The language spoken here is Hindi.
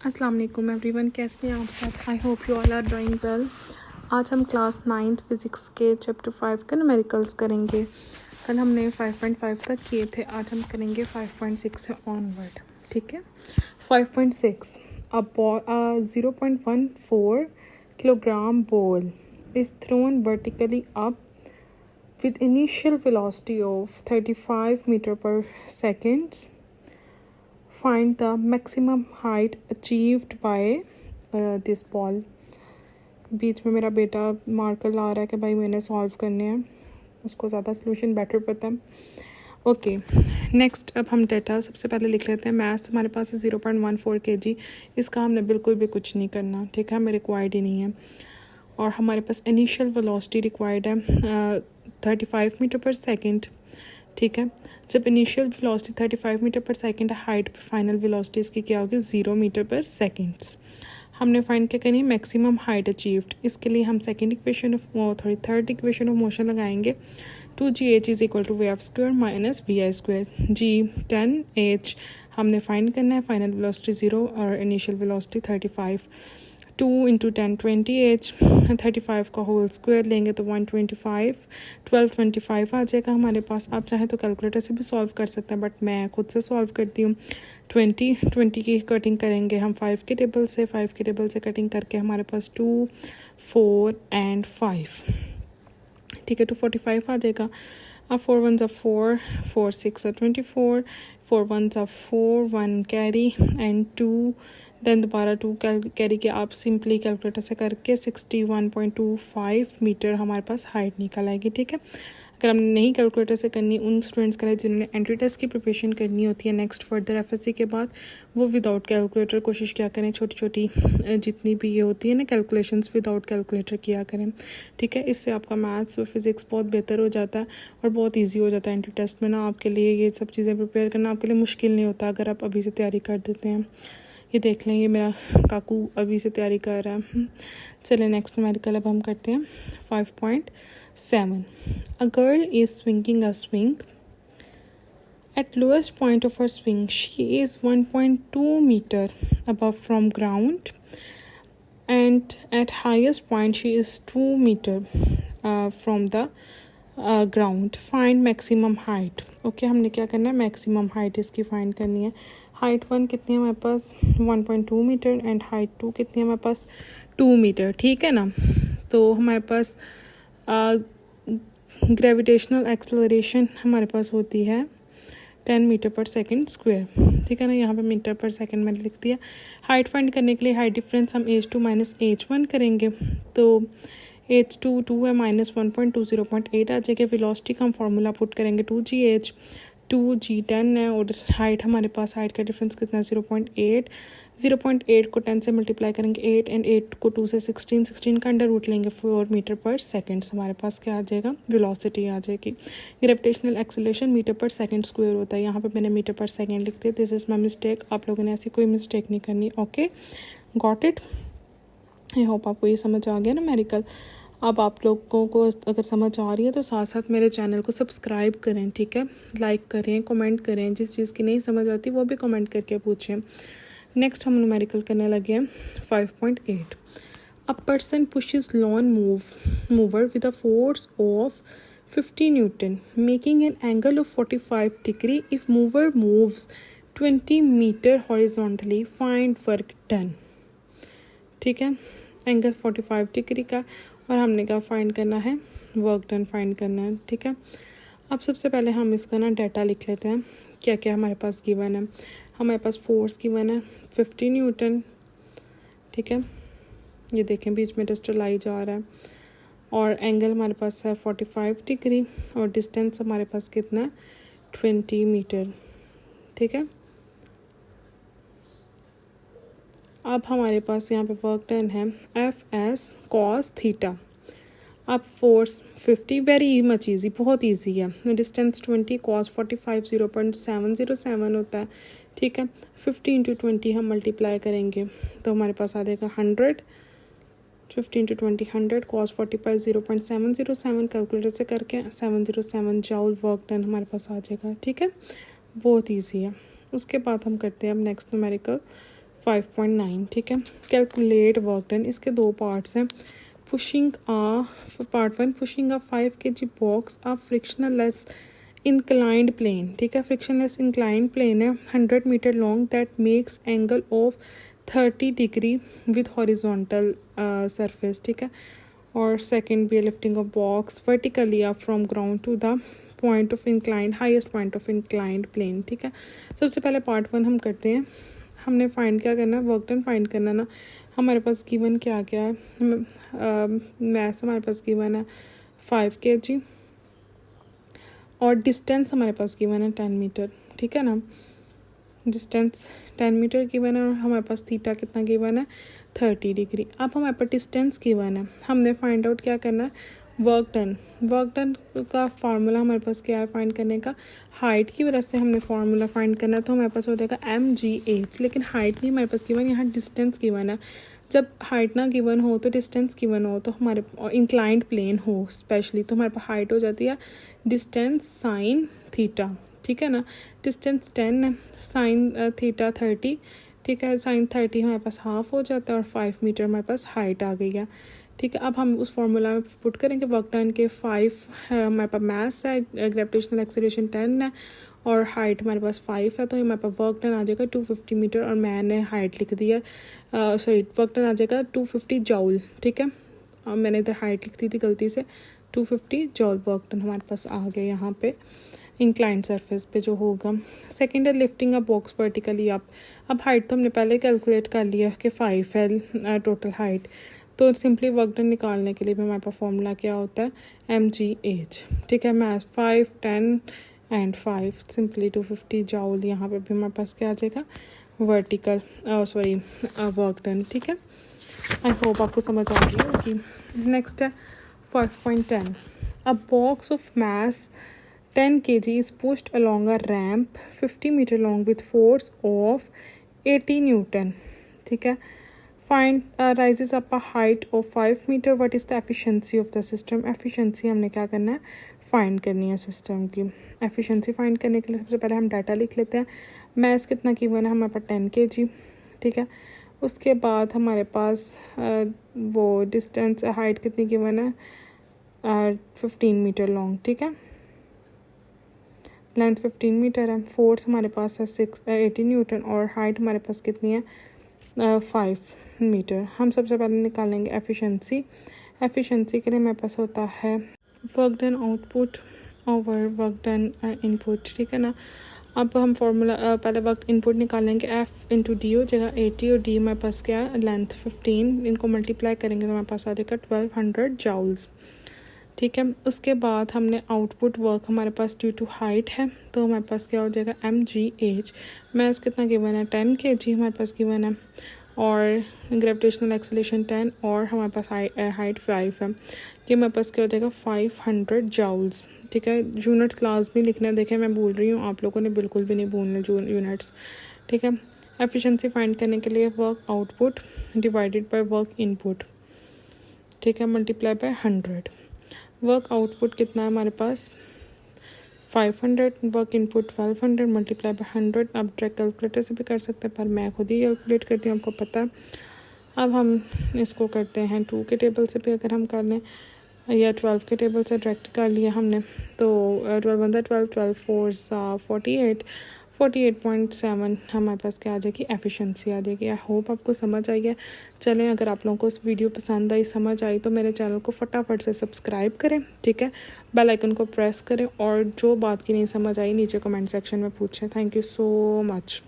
अस्सलाम वालेकुम एवरीवन, कैसे हैं आप सब। I hope you all are doing well. आज हम क्लास 9th फिज़िक्स के चैप्टर 5 के न्यूमेरिकल्स करेंगे। कल हमने 5.5 तक किए थे, आज हम करेंगे 5.6 से ऑनवर्ड। ठीक है। 5.6 0.14 kilogram ball is thrown vertically up with initial velocity of 35 meter per second. Find the maximum height achieved by this ball. बीच में मेरा बेटा मार्कर ला रहा है कि भाई मैंने सॉल्व करने हैं, उसको ज़्यादा सोल्यूशन बेटर पता है। ओके, नेक्स्ट अब हम डेटा सबसे पहले लिख लेते हैं। मैथ्स हमारे पास है 0.14 kg। इसका हमने बिल्कुल भी कुछ नहीं करना, ठीक है, हमें रिक्वायर्ड ही नहीं है। और हमारे पास इनिशियल वेलोसिटी रिक्वायर्ड है 35 मीटर पर सेकेंड। ठीक है, जब इनिशियल वेलोसिटी 35 मीटर पर सेकेंड, हाइट फाइनल वेलोसिटी इसकी क्या होगी 0 मीटर पर सेकेंड्स। हमने फाइंड क्या करनी है, मैक्सिमम हाइट अचीव्ड। इसके लिए हम second equation of third equation of motion लगाएंगे। 2gh is equal to v² minus vi²। g 10h हमने फाइंड करना है, फाइनल वेलोसिटी 0 और इनिशियल वेलोसिटी 35। 2 × 10 20h, 35 का होल स्क्वायर लेंगे तो 125, 1225 आ जाएगा हमारे पास। आप चाहें तो कैलकुलेटर से भी सॉल्व कर सकते हैं, बट मैं खुद से सॉल्व करती हूँ। 20 की कटिंग करेंगे हम 5 के टेबल से, 5 के टेबल से कटिंग करके हमारे पास 2, 4 and 5, ठीक है, 245 आ जाएगा। अब 4 1s are 4, 4 6 are 24, 4 1s are 4, 1 carry and 2, then दोबारा 2 कैरी के आप सिंपली कैलकुलेटर से करके 61.25 मीटर हमारे पास हाइट निकल आएगी। ठीक है, अगर हमने नहीं कैलकुलेटर से करनी, उन स्टूडेंट्स के लिए जिन्होंने एंट्री टेस्ट की प्रिपरेशन करनी होती है नेक्स्ट फर्दर एफएससी के बाद, वो विदाउट कैलकुलेटर कोशिश क्या करें, छोटी छोटी जितनी भी ये होती है ना कैलकुलेशंस, विदाउट कैलकुलेटर किया करें। ठीक है, इससे आपका मैथ्स और फिज़िक्स बहुत बेहतर हो जाता है और बहुत ईजी हो जाता है एंट्री टेस्ट में ना। आपके लिए ये सब चीज़ें प्रिपेयर करना आपके लिए मुश्किल नहीं होता अगर आप अभी से तैयारी कर देते हैं। ये देख लें, ये मेरा काकू अभी से तैयारी कर रहा है। चलिए नेक्स्ट न्यूमेरिकल अब हम करते हैं 5.7। A girl is swinging a swing. At lowest point of her swing, she is 1.2 meter above from ground, and at highest point she is 2 meter from the ground. Find maximum height. Okay, हमने क्या करना है, मैक्सिमम हाइट इसकी फाइंड करनी है। हाइट 1 कितनी है हमारे पास 1.2 मीटर एंड हाइट 2 कितनी है हमारे पास 2 मीटर। ठीक है ना, तो हमारे पास ग्रेविटेशनल एक्सेलरेशन हमारे पास होती है 10 मीटर पर सेकेंड स्क्वायर। ठीक है ना, यहाँ पे मीटर पर सेकेंड मैंने लिख दिया। हाइट फाइंड करने के लिए हाइट डिफरेंस हम h2 माइनस h1 करेंगे, तो h2 2 है माइनस 1.2 0.8 आ जाएगा। वेलोसिटी का हम फार्मूला पुट करेंगे 2gh, 2g 10 है और हाइट हमारे पास, हाइट का डिफरेंस कितना है 0.8। 0.8 को 10 से मल्टीप्लाई करेंगे 8 एंड 8 को 2 से 16 का अंडर रूट लेंगे 4 मीटर पर सेकेंड्स। हमारे पास क्या आ जाएगा, वेलोसिटी आ जाएगी। ग्रेविटेशनल एक्सेलरेशन मीटर पर सेकेंड स्क्वायर होता है, यहाँ पे मैंने मीटर पर सेकेंड लिख दिया। दिस इज़ माई मिस्टेक, आप लोगों ने ऐसी कोई मिस्टेक नहीं करनी। Okay, got it. I hope आपको ये समझ आ गया ना न्यूमेरिकल। अब आप लोगों को अगर समझ आ रही है तो साथ साथ मेरे चैनल को सब्सक्राइब करें, ठीक है, लाइक करें, कमेंट करें, जिस चीज़ की नहीं समझ आती वो भी कमेंट करके पूछें। नेक्स्ट हम न्यूमेरिकल करने लगे हैं 5.8। A person pushes lawn mower with a force of 50 newton making an angle of 45 degree if mower moves 20 metre horizontally, find work done. ठीक है, एंगल 45 डिग्री का और हमने क्या फाइंड करना है, वर्क डन फाइंड करना है। ठीक है, अब सबसे पहले हम इसका ना डाटा लिख लेते हैं, क्या क्या हमारे पास गिवन है। हमारे पास फोर्स गिवन है 50 न्यूटन। ठीक है, ये देखें बीच में डस्टर लाई जा रहा है, और एंगल हमारे पास है 45 डिग्री और डिस्टेंस हमारे पास कितना है 20 मीटर। ठीक है, अब हमारे पास यहाँ पे वर्क डन है F/s cos थीटा। अब फोर्स 50, वेरी मच ईजी, बहुत ईजी है। डिस्टेंस 20, cos 45 0.707 होता है। ठीक है, 50 × 20 हम मल्टीप्लाई करेंगे तो हमारे पास आ जाएगा 100। 50 × 20 100, cos 45 0.707 कैलकुलेटर से करके 707 जूल वर्क डन हमारे पास आ जाएगा। ठीक है, बहुत ईजी है। उसके बाद हम करते हैं अब नेक्स्ट न्यूमेरिकल 5.9, ठीक है। कैलकुलेट वर्क डन, इसके दो पार्ट्स हैं। Pushing part 1, pushing a 5 kg box a frictionless inclined plane, ठीक है। फ्रिक्शनलेस इंक्लाइंड प्लेन है 100 metre long that makes angle of 30 degree with horizontal surface, ठीक है। और second, we are lifting a box vertically up from ground to the point of inclined, highest point of inclined plane, ठीक है। सबसे पहले पार्ट 1 हम करते हैं। हमने फाइंड क्या करना है, वर्क डन फाइंड करना ना। हमारे पास गिवन क्या क्या है, मैथ्स हमारे पास गिवन है 5 kg और डिस्टेंस हमारे पास गिवन है 10 मीटर, ठीक है ना। डिस्टेंस 10 मीटर गिवन है और हमारे पास थीटा कितना गिवन है 30 डिग्री। अब हमारे पास डिस्टेंस गिवन है, हमने फाइंड आउट क्या करना है, वर्क डन। वर्क डन का फार्मूला हमारे पास क्या है फाइंड करने का, हाइट की वजह से हमने फार्मूला फाइंड करना है, तो हमारे पास हो जाएगा mgh। लेकिन हाइट नहीं हमारे पास गिवन, यहाँ डिस्टेंस गिवन है। जब हाइट ना गिवन हो तो डिस्टेंस गिवन हो, तो हमारे इंक्लाइंड प्लेन हो स्पेशली, तो हमारे पास हाइट हो जाती है डिस्टेंस साइन थीटा, ठीक है ना। डिस्टेंस 10 है, साइन थीटा 30, ठीक है। साइन 30 हमारे पास हाफ हो जाता है और 5 मीटर हमारे पास हाइट आ गई है, ठीक है। अब हम उस फॉर्मूला में पुट करेंगे वर्क डन के 5 हमारे पास मास है, ग्रेविटेशनल एक्सेलरेशन 10 है और हाइट हमारे पास 5 है, तो हमारे पास वर्क डन आ जाएगा 250 मीटर और मैंने हाइट लिख दी है, सॉरी वर्क डन आ जाएगा 250 जॉल, ठीक है। और मैंने इधर हाइट लिख दी थी गलती से, 250 जॉल वर्क डन हमारे पास आ गए यहाँ पे इंक्लाइंड सरफेस पे जो होगा। सेकेंड है lifting a box vertically up. अब हाइट तो हमने पहले कैलकुलेट कर लिया कि 5 है टोटल हाइट, तो सिंपली वर्क डन निकालने के लिए भी हमारे पास फॉर्मूला क्या होता है mgh, ठीक है। Math 5, 10 and 5, simply 250 joule. यहाँ पे भी हमारे पास क्या आ जाएगा वर्टिकल सॉरी वर्क डन, ठीक है। आई होप आपको समझ आ गई होगी। नेक्स्ट है 5.10, अ box of mass 10 kg is pushed along a ramp 50 meter long with force of 80 Newton, ठीक है। Find rises up a height of 5 meter. What is the efficiency of the system? Efficiency हमने क्या करना है, फाइंड करनी है सिस्टम की। एफिशिएंसी फाइंड करने के लिए सबसे पहले हम डाटा लिख लेते हैं। मैस कितना गिवन है हमारे पास 10 kg, ठीक है। उसके बाद हमारे पास वो डिस्टेंस हाइट कितनी गिवन है 15 मीटर लॉन्ग, ठीक है। लेंथ 15 मीटर है, फोर्स हमारे पास है 80 न्यूटन और हाइट हमारे पास कितनी है 5 मीटर। हम सबसे पहले निकालेंगे एफिशिएंसी। एफिशिएंसी के लिए मेरे पास होता है work done output over work done input, ठीक है ना। अब हम फॉर्मूला पहले वर्क इनपुट निकालेंगे, F इंटू डी हो जाएगा 80 और डी हमारे पास क्या है लेंथ 15, इनको मल्टीप्लाई करेंगे तो हमारे पास आ जाएगा 1200 जाउल्स, ठीक है। उसके बाद हमने आउटपुट वर्क हमारे पास ड्यू टू हाइट है, तो हमारे पास क्या हो जाएगा mgh। मैस कितना गिवन है 10 kg हमारे पास गिवन है और ग्रेविटेशनल एक्सेलरेशन 10 और हमारे पास हाइट 5 है, ये हमारे पास क्या हो जाएगा 500 जाउल्स, ठीक है। यूनिट्स लाजमी लिखना है, देखें मैं बोल रही हूँ आप लोगों ने बिल्कुल भी नहीं भूलना यूनिट्स, ठीक है। एफिशिएंसी फाइंड करने के लिए work output divided by work input, ठीक है, मल्टीप्लाई बाय 100। वर्क आउटपुट कितना है हमारे पास 500, वर्क इनपुट 1200 मल्टीप्लाई बाय 100। आप ट्रैक कैलकुलेटर से भी कर सकते हैं पर मैं खुद ही कैलकुलेट करती हूँ, आपको पता है। अब हम इसको करते हैं 2 के टेबल से भी अगर हम कर लें या 12 के टेबल से डायरेक्ट कर लिया हमने, तो 12 बंदा 12 4 48 48.7 हमारे पास क्या आ जाएगी एफिशिएंसी आ जाएगी। आई होप आपको समझ आई है। चलें, अगर आप लोगों को इस वीडियो पसंद आई, समझ आई, तो मेरे चैनल को फटाफट से सब्सक्राइब करें, ठीक है। बेल आइकन को प्रेस करें और जो बात की नहीं समझ आई नीचे कमेंट सेक्शन में पूछें। Thank you so much.